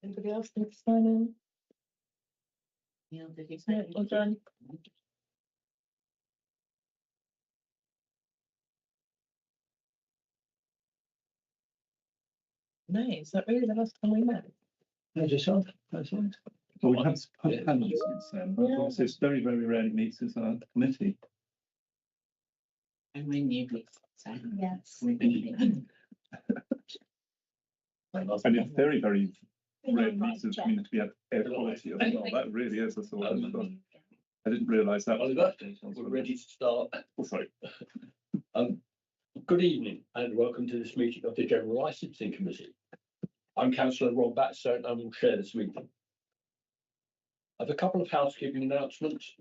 Anybody else need to sign in? Yeah, did you No, all done. No, is that really the last time we met? How's yourself? That's right. Well, we have panels since then, but of course it's very, very rarely meets as a committee. And we knew it. So Yes. And it's very, very rare meets as a community at air quality as well. That really is a sort of. I didn't realise that. Oliver, we're ready to start. Oh, sorry. Good evening and welcome to this meeting of the General Licensing Committee. I'm Councillor Rob Batson and I will chair this meeting. I have a couple of housekeeping announcements.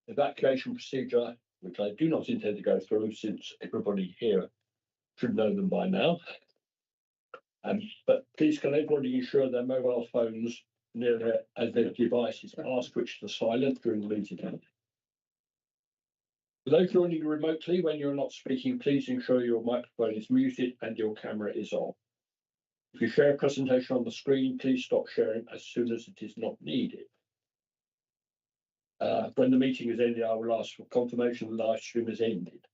Evacuation procedure, which I do not intend to go through since everybody here should know them by now. But please can everybody ensure their mobile phones near their devices are switched to silent during the meeting. For those joining remotely, when you're not speaking, please ensure your microphone is muted and your camera is on. If you share a presentation on the screen, please stop sharing as soon as it is not needed. When the meeting is ended, I will ask for confirmation the live stream has ended.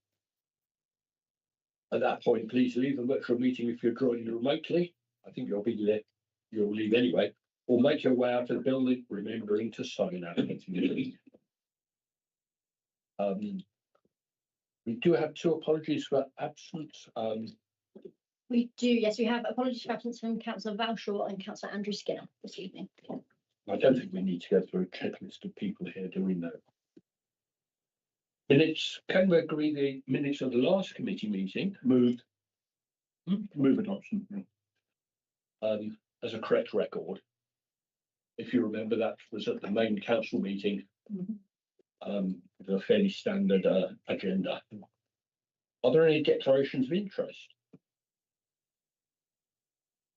At that point, please leave the virtual meeting if you're joining remotely. I think you'll leave anyway, or make your way out of the building, remembering to sign out. We do have two apologies for absence. We do, yes, we have apologies for absence from Councillor VOWHDC and Councillor Andrew Skinner this evening. I don't think we need to go through a checklist of people here, do we know? Minutes, can we agree the minutes of the last committee meeting? Moved. Move adoption. As a correct record. If you remember, that was at the main council meeting. With a fairly standard agenda. Are there any declarations of interest?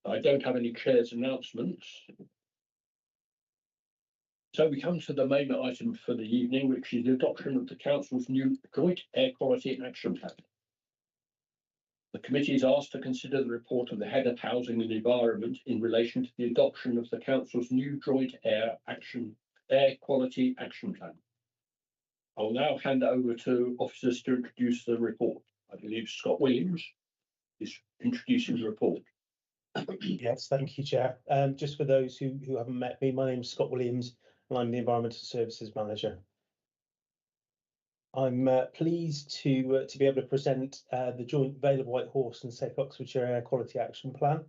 I don't have any chair's announcements. So we come to the main item for the evening, which is the adoption of the council's new joint air quality action plan. The committee is asked to consider the report of the head of housing and environment in relation to the adoption of the council's new joint air quality action plan. I'll now hand over to officers to introduce the report. I believe Scott Williams is introducing the report. Yes, thank you, Chair. Just for those who haven't met me, my name is Scott Williams and I'm the Environmental Services Manager. I'm pleased to be able to present the joint Vale of Whitehorse and Safe Oxfordshire Air Quality Action Plan.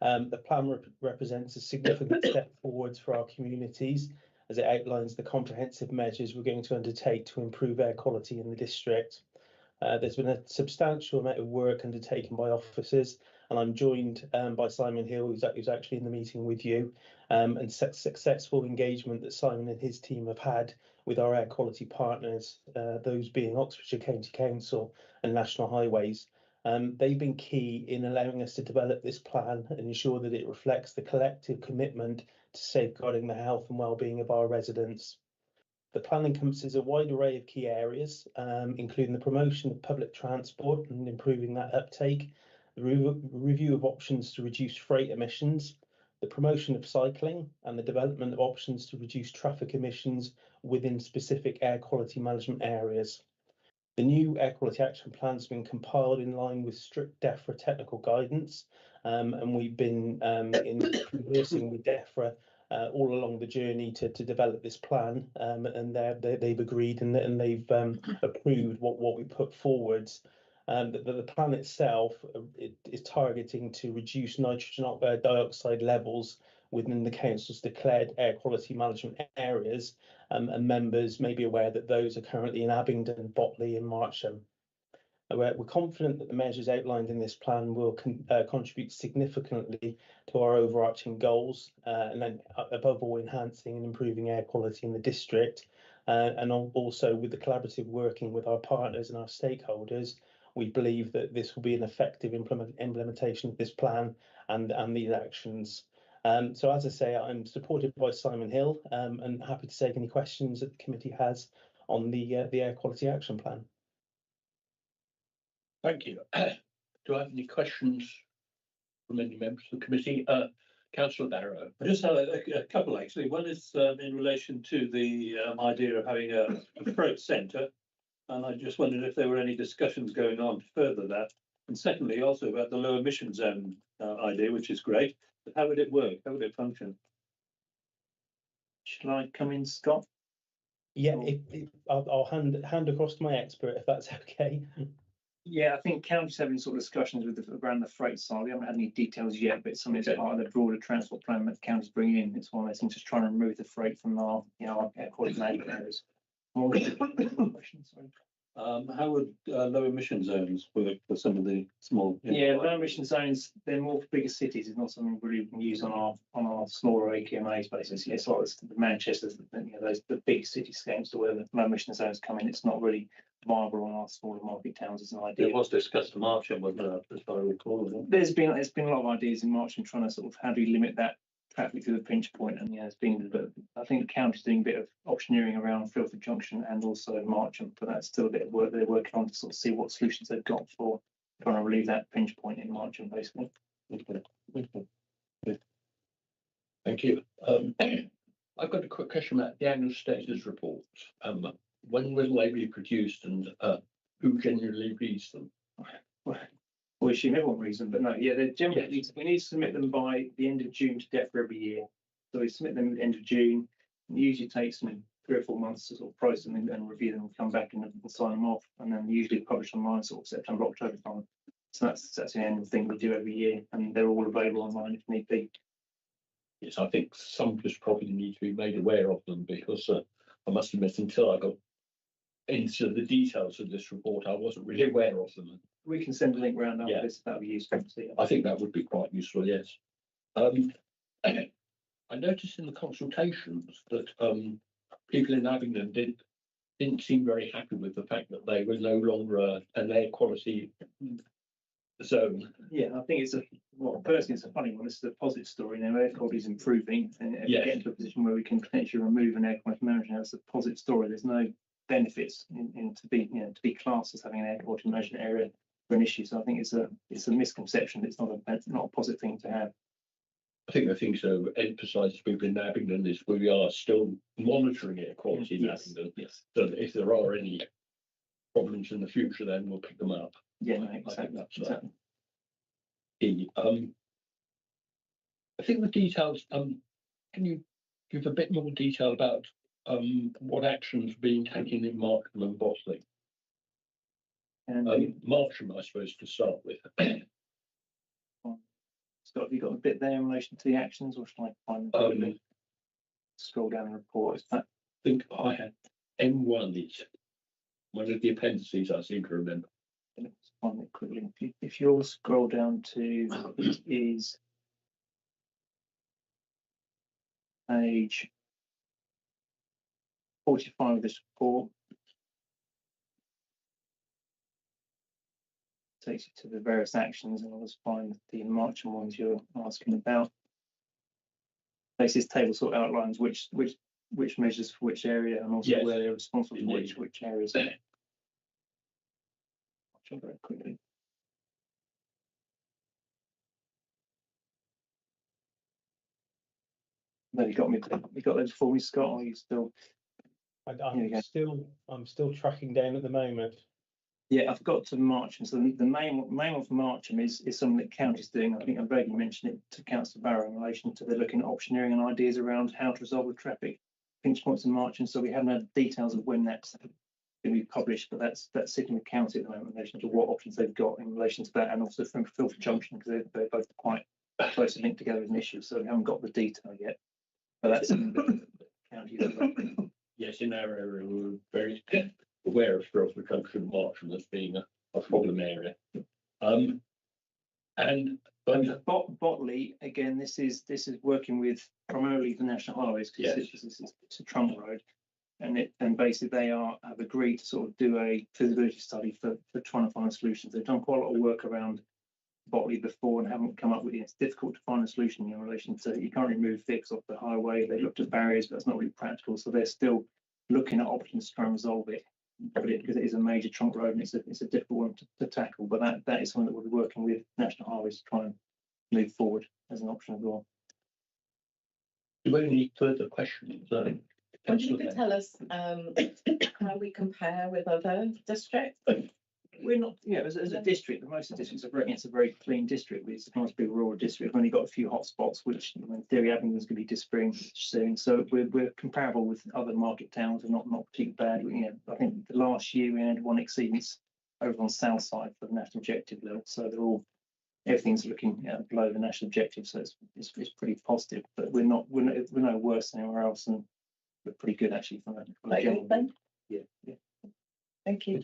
The plan represents a significant step forwards for our communities as it outlines the comprehensive measures we're going to undertake to improve air quality in the district. There's been a substantial amount of work undertaken by officers, and I'm joined by Simon Hill, who's actually in the meeting with you, and successful engagement that Simon and his team have had with our air quality partners, those being Oxfordshire County Council and National Highways. They've been key in allowing us to develop this plan and ensure that it reflects the collective commitment to safeguarding the health and well-being of our residents. The plan encompasses a wide array of key areas, including the promotion of public transport and improving that uptake, the review of options to reduce freight emissions, the promotion of cycling, and the development of options to reduce traffic emissions within specific air quality management areas. The new Air Quality Action Plan has been compiled in line with strict DEFRA technical guidance, and we've been conversing with DEFRA all along the journey to develop this plan, and they've agreed and they've approved what we put forwards. The plan itself is targeting to reduce nitrogen dioxide levels within the council's declared air quality management areas, and members may be aware that those are currently in Abingdon, Botley and Marcham. We're confident that the measures outlined in this plan will contribute significantly to our overarching goals, and then above all enhancing and improving air quality in the district, and also with the collaborative working with our partners and our stakeholders. We believe that this will be an effective implementation of this plan and these actions. So as I say, I'm supported by Simon Hill, and happy to take any questions that the committee has on the Air Quality Action Plan. Thank you. Do I have any questions from any members of the committee? Councillor Barrow. I just had a couple actually. One is in relation to the idea of having a freight centre. And I just wondered if there were any discussions going on to further that. And secondly, also about the low emission zone idea, which is great. But how would it work? How would it function? Shall I come in, Scott? Yeah, Cool. I'll hand across to my expert if that's okay. Yeah, I think council's having sort of discussions with around the freight side. We haven't had any details yet, but it's something that's part of the broader transport plan that the county's bringing in. It's one of those things, just trying to remove the freight from our, our air quality management areas. More questions, sorry. How would low emission zones work for some of the small? Yeah, low emission zones, they're more for bigger cities. It's not something really we can use on our smaller AQMAs basis. It's like the Manchester's, those the big city schemes to where the low emission zones come in. It's not really viable on our smaller market towns as an idea. It was discussed in March, wasn't it, as far as I recall. There's been a lot of ideas in March and trying to sort of how do you limit that traffic through the pinch point, and it's been, but I think the county's doing a bit of optioneering around Filford Junction and also Marcham, but that's still a bit of work they're working on to sort of see what solutions they've got for trying to relieve that pinch point in Marcham, basically. Thank you. I've got a quick question about the annual status report. When will they be produced and who generally reads them? We assume everyone reads them, but no, yeah, they're generally, we need to submit them by the end of June to DEFRA every year. So we submit them at the end of June. It usually takes them 3 or 4 months to sort of process them and review them and come back and sign them off. And then usually published online sort of September, October time. So that's the annual thing we do every year, and they're all available online if need be. Yes, I think some just probably need to be made aware of them because I must admit, until I got into the details of this report, I wasn't really aware of them. We can send a link round after Yeah. this, that'll be useful to see. I think that would be quite useful, yes. I noticed in the consultations that people in Abingdon didn't seem very happy with the fact that they were no longer an air quality zone. Yeah, I think personally, it's a funny one. This is a positive story. Now, air quality is improving, and if we Yes. get into a position where we can potentially remove an air quality management, that's a positive story. There's no benefits in to be classed as having an air quality management area for an issue. So I think it's a misconception. It's not a positive thing to have. I think the thing to emphasise to people in Abingdon is we are still monitoring air quality in Yes, Abingdon. yes. So that if there are any problems in the future, then we'll pick them up. Yeah, no, I think exactly. that's exactly. key. I think the details, can you give a bit more detail about what actions are being taken in Markham and Bosley? And Markham, I suppose, to start with. Scott, have you got a bit there in relation to the actions, or shall I find scroll down the report? Is that I think I had M1 is one of the appendices I seem to remember. let's find it quickly. If you'll scroll down to it is page 45 of this report. Takes you to the various actions, and I'll just find the Marcham ones you're asking about. This table sort of outlines which measures for which area, and also Yes. where they're responsible for Indeed. which areas. Very quickly. No, you got those for me, Scott, or are you still? Here we go. I'm still tracking down at the moment. Yeah, I've got to Marcham. So the main one for Marcham is something that county's doing. I think I vaguely mentioned it to Councillor Barrow in relation to they're looking at optioneering and ideas around how to resolve the traffic pinch points in Marcham. So we haven't had details of when that's going to be published, but that's sitting with county at the moment in relation to what options they've got in relation to that, and also from Filford Junction, because they're both quite closely linked together as an issue. So we haven't got the detail yet, but that's something that county is. Yes, in our area, we're very aware of Filford Junction and Marcham as being a problem area. And Botley, again, this is working with primarily the national highways, because it's a trunk road, and basically they have agreed to sort of do a feasibility study for trying to find solutions. They've done quite a lot of work around Botley before and haven't come up with it. It's difficult to find a solution in relation to, you can't remove fix off the highway. They looked at barriers, but it's not really practical. So they're still looking at options to try and resolve it, because it is a major trunk road and it's a difficult one to tackle. But that is something that we'll be working with national highways to try and move forward as an option as well. Do we have any further questions? Wonder if you could tell us how we compare with other districts? We're not, as a district, most of the districts are very, it's a very clean district. It's a nice big rural district. We've only got a few hotspots, which in theory Abingdon's going to be disappearing soon. So we're comparable with other market towns and not particularly bad. I think the last year we had one exceedance over on south side for the national objective level. So everything's looking below the national objective. So it's pretty positive, but we're no worse than anywhere else, and we're pretty good actually from a general. Yeah. Thank you.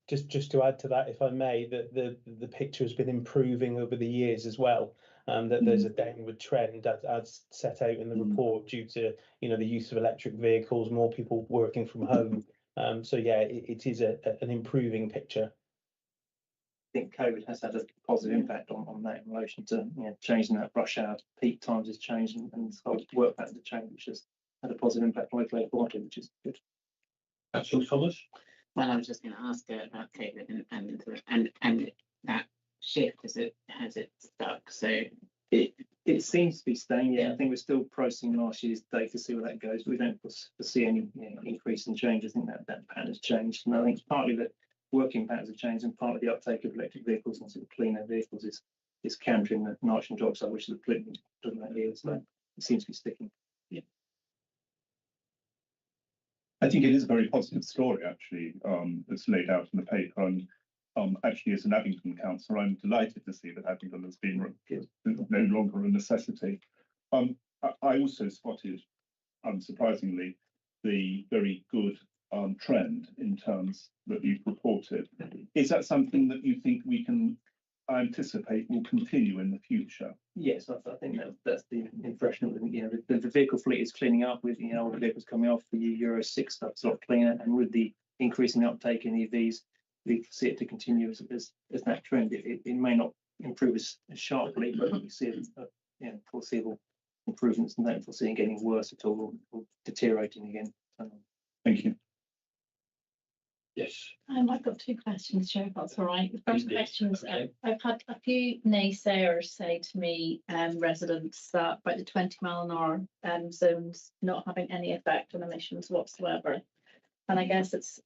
Just to add to that, if I may, that the picture has been improving over the years as well. That there's a downward trend as set out in the report due to the use of electric vehicles, more people working from home. So yeah, it is an improving picture. I think COVID has had a positive impact on that in relation to changing that rush hour peak times has changed and the work pattern to change, which has had a positive impact on local authority, which is good. Councillor Thomas? Well, I was just going to ask her about COVID and that shift has it stuck? So it seems to be staying. Yeah, I think we're still processing last year's data to see where that goes. We don't foresee any increase in change. I think that pattern has changed, and I think partly the working patterns have changed, and partly the uptake of electric vehicles and sort of cleaner vehicles is countering the nitrogen dioxide, which is the pollutant talking about here. So it seems to be sticking. I think it is a very positive story, actually, that's laid out in the paper. And actually, as an Abingdon councillor, I'm delighted to see that Abingdon has been no longer a necessity. I also spotted, unsurprisingly, the very good trend in terms that you've reported. Is that something that you think we can anticipate will continue in the future? Yes, I think that's the impression. The vehicle fleet is cleaning up with all the vehicles coming off the Euro 6 stuff's a lot cleaner, and with the increasing uptake in EVs, we see it to continue as that trend. It may not improve as sharply, but we see foreseeable improvements, and don't foresee it getting worse at all or deteriorating again. Thank you. Yes. I've got two questions, Chair, if that's all right. The first Indeed. question is, Okay. I've had a few naysayers say to me, residents, that about the 20-mile-an-hour zones not having any effect on emissions whatsoever. And I guess it's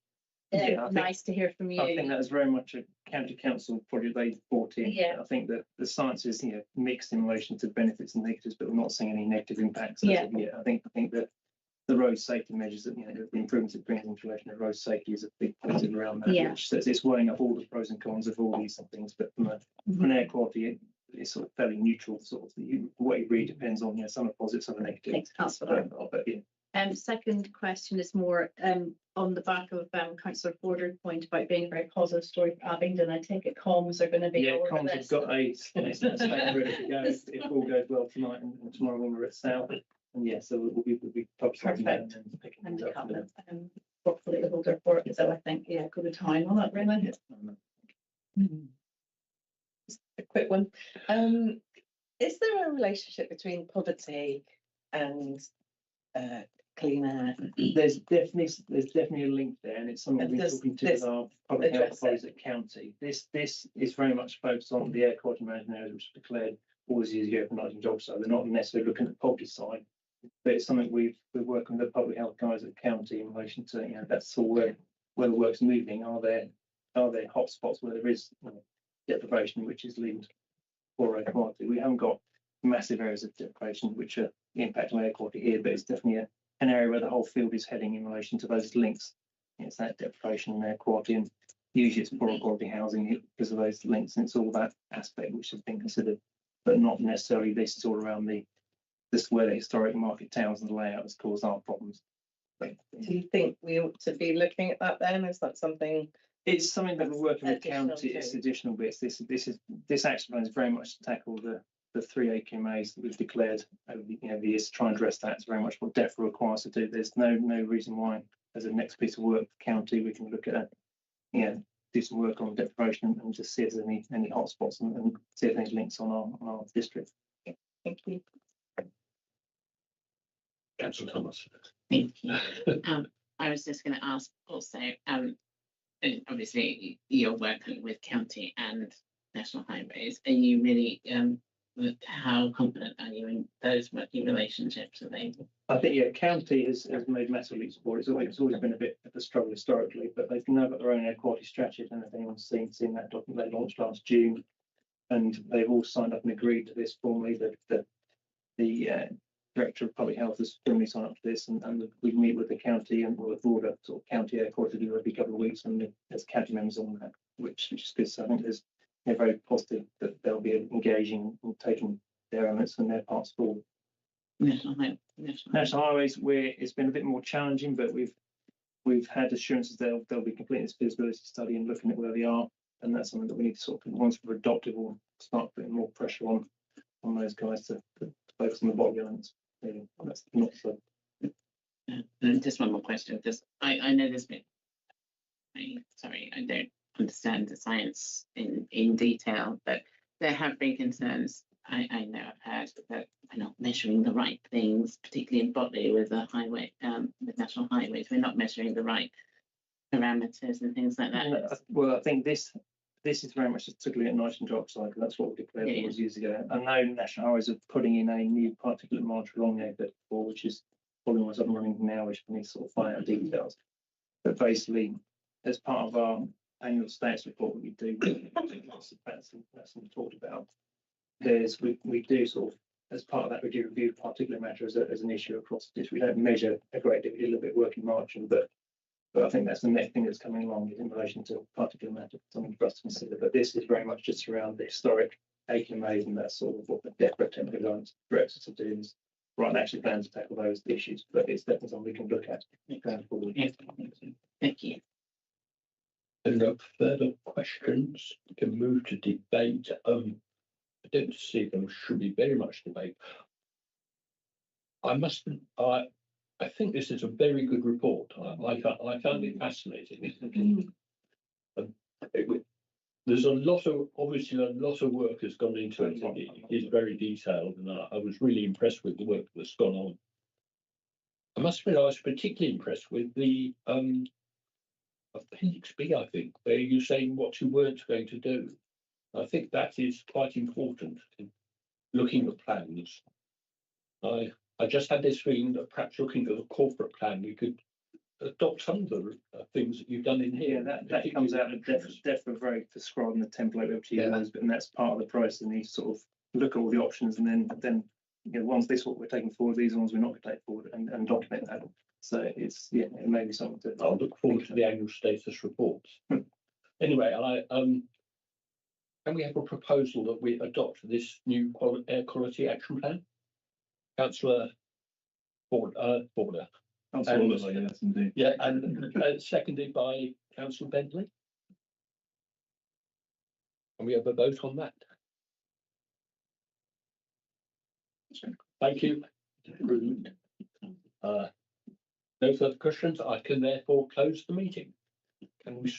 nice to hear from you. I think that was very much a county council project they brought in. Yeah. I think that the science is mixed in relation to benefits and negatives, but we're not seeing any negative impacts. Yeah. I think that the road safety measures that the improvements it brings into relation to road safety is a big positive around that. Yeah. Which says it's weighing up all the pros and cons of all these things, but from an air quality, it's sort of fairly neutral. Sort of what it really depends on. Some are positive, some are negative. Thanks, Councillor. But yeah. Second question is more on the back of Councillor Porter's point about being a very positive story for Abingdon. I take it comms are going to be Yeah, all over comms have this. got a statement ready to go if all goes well tonight and tomorrow when we're at South. And yeah, so we'll be publishing that and then picking And things up. have it, hopefully the holder for it. So I think, good time on that, really. Just a quick one. Is there a relationship between poverty and clean air? There's definitely a link there, and it's something And we're does talking to this with our public health address colleagues at county. This is very much focused on the air quality management areas which were declared all these years ago for nitrogen dioxide. They're not necessarily looking at the poverty side, but it's something we're working with the public health guys at county in relation to that's all where the work's moving. Are there hotspots where there is deprivation which is leading to poor air quality? We haven't got massive areas of deprivation which are impacting air quality here, but it's definitely an area where the whole field is heading in relation to those links. It's that deprivation and air quality, and usually it's poor quality housing because of those links, and it's all that aspect which has been considered, but not necessarily this is all around this where the historic market towns and the layout has caused our problems. Do you think we ought to be looking at that then? Is that something? It's something that we're working with Additional county. It's too. additional bits. This action plan is very much to tackle the 3 AQMAs that we've declared over the years to try and address that. It's very much what DEFRA requires to do. There's no reason why, as a next piece of work for county, we can look at do some work on deprivation and just see if there's any hotspots and see if there's links on our district. Thank you. Councillor Thomas. thank you. I was just going to ask also, and obviously you're working with county and national highways. Are you really how confident are you in those working relationships? Are they? I think, yeah, county has made massive leaps forward. It's always been a bit of a struggle historically, but they've now got their own air quality strategy. And if anyone's seen that document they launched last June, and they've all signed up and agreed to this formally. The Director of Public Health has formally signed up to this, and we meet with the county and with broader sort of county air quality every couple of weeks, and there's county members on that, which is good. So I think there's very positive that they'll be engaging and taking their elements and their parts forward. National Highways, where it's been a bit more challenging, but we've had assurances they'll be completing this feasibility study and looking at where they are, and that's something that we need to sort of, once we're adopted, we'll start putting more pressure on those guys to focus on the bottom elements. That's not so. And just one more question, because I know there's been. Sorry, I don't understand the science in detail, but there have been concerns. I know I've heard that we're not measuring the right things, particularly in Botley with the highway, with national highways. We're not measuring the right parameters and things like that. Well, I think this is very much just looking at nitrogen dioxide, because that's what we declared all those years ago. I know National Highways are putting in a new particulate monitor along there, which is probably what's up and running now, which we need to sort of find out details. But basically, as part of our annual status report that we do, that's talked about. We do sort of, as part of that, we do review particulate matter as an issue across this. We don't measure a great deal, we do a little bit of work in margin, but I think that's the next thing that's coming along in relation to particulate matter, something for us to consider. But this is very much just around the historic AQMAs, and that's sort of what the DEFRA technical guidance directs us to do, is right and actually plan to tackle those issues. But it's definitely something we can look at going forward. Thank you. And no further questions, we can move to debate. I don't see there should be very much debate. I think this is a very good report. I found it fascinating. There's obviously a lot of work has gone into it. It is very detailed, and I was really impressed with the work that's gone on. I must admit, I was particularly impressed with the Appendix B, I think, where you're saying what you weren't going to do. I think that is quite important in looking at plans. I just had this feeling that perhaps looking at the corporate plan, we could adopt some of the things that you've done in here. Yeah, that comes out of DEFRA very describing the template of use, and that's part of the process. And you sort of look at all the options, and then once this is what we're taking forward, these are ones we're not going to take forward, and document that. So it's it may be something to. I'll look forward to the annual status reports. Anyway, can we have a proposal that we adopt this new air quality action plan? Councillor Border. Yes, indeed. Yeah, and seconded by Councillor Bentley. And we have a vote on that. Thank you. No further questions. I can therefore close the meeting. Can we